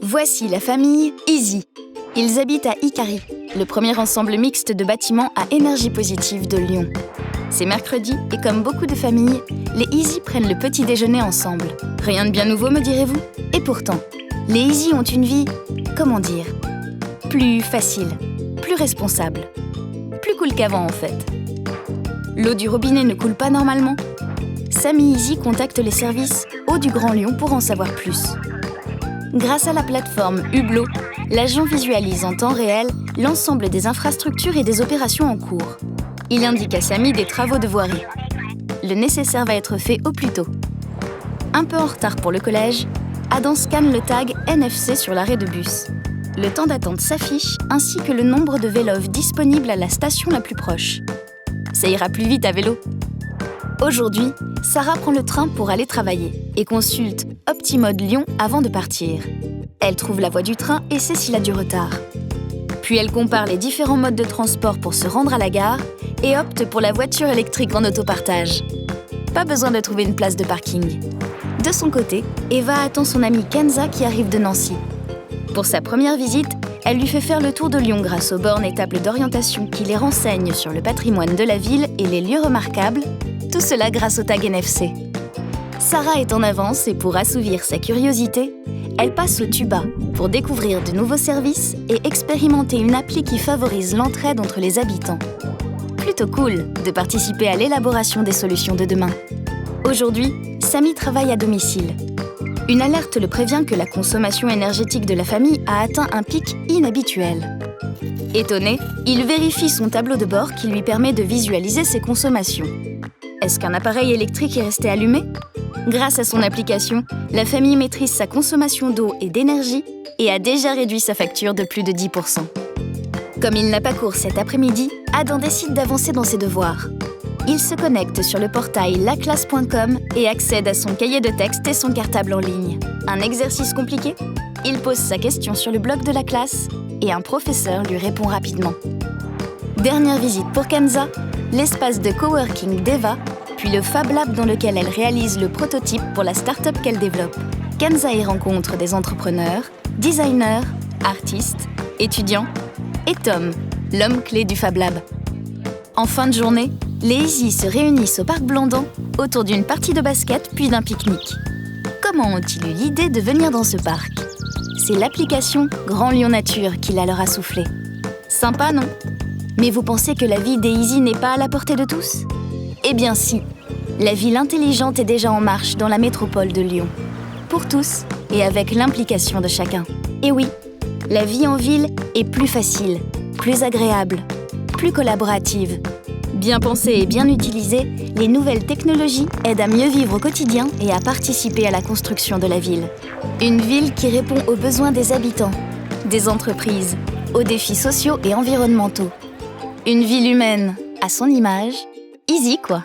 Voici la famille Easy. Ils habitent à Icari, le premier ensemble mixte de bâtiments à énergie positive de Lyon. C'est mercredi et comme beaucoup de familles, les Easy prennent le petit déjeuner ensemble. Rien de bien nouveau, me direz-vous? Et pourtant, les Easy ont une vie, comment dire, plus facile, plus responsable, plus cool qu'avant en fait. L'eau du robinet ne coule pas normalement? Samy Easy contacte les services Eau du Grand Lyon pour en savoir plus. Grâce à la plateforme Hublot, l'agent visualise en temps réel l'ensemble des infrastructures et des opérations en cours. Il indique à Samy des travaux de voirie. Le nécessaire va être fait au plus tôt. Un peu en retard pour le collège, Adam scanne le tag NFC sur l'arrêt de bus. Le temps d'attente s'affiche ainsi que le nombre de vélos disponibles à la station la plus proche. Ça ira plus vite à vélo. Aujourd'hui, Sarah prend le train pour aller travailler et consulte Optimode Lyon avant de partir. Elle trouve la voie du train et sait s'il a du retard. Puis elle compare les différents modes de transport pour se rendre à la gare et opte pour la voiture électrique en autopartage. Pas besoin de trouver une place de parking. De son côté, Eva attend son amie Kenza qui arrive de Nancy. Pour sa première visite, elle lui fait faire le tour de Lyon grâce aux bornes et tables d'orientation qui les renseignent sur le patrimoine de la ville et les lieux remarquables, tout cela grâce au tag NFC. Sarah est en avance et pour assouvir sa curiosité, elle passe au tuba pour découvrir de nouveaux services et expérimenter une appli qui favorise l'entraide entre les habitants. Plutôt cool de participer à l'élaboration des solutions de demain. Aujourd'hui, Samy travaille à domicile. Une alerte le prévient que la consommation énergétique de la famille a atteint un pic inhabituel. Étonné, il vérifie son tableau de bord qui lui permet de visualiser ses consommations. Est-ce qu'un appareil électrique est resté allumé? Grâce à son application, la famille maîtrise sa consommation d'eau et d'énergie et a déjà réduit sa facture de plus de 10%. Comme il n'a pas cours cet après-midi, Adam décide d'avancer dans ses devoirs. Il se connecte sur le portail laclasse.com et accède à son cahier de texte et son cartable en ligne. Un exercice compliqué? Il pose sa question sur le blog de la classe et un professeur lui répond rapidement. Dernière visite pour Kenza, l'espace de coworking d'Eva, puis le Fab Lab dans lequel elle réalise le prototype pour la start-up qu'elle développe. Kenza y rencontre des entrepreneurs, designers, artistes, étudiants et Tom, l'homme clé du Fab Lab. En fin de journée, les Easy se réunissent au parc Blandan autour d'une partie de basket puis d'un pique-nique. Comment ont-ils eu l'idée de venir dans ce parc? C'est l'application Grand Lyon Nature qui la leur a soufflé. Sympa, non? Mais vous pensez que la vie des Easy n'est pas à la portée de tous? Eh bien si, la ville intelligente est déjà en marche dans la métropole de Lyon. Pour tous et avec l'implication de chacun. Et oui, la vie en ville est plus facile, plus agréable, plus collaborative. Bien pensées et bien utilisées, les nouvelles technologies aident à mieux vivre au quotidien et à participer à la construction de la ville. Une ville qui répond aux besoins des habitants, des entreprises, aux défis sociaux et environnementaux. Une ville humaine, à son image, easy quoi.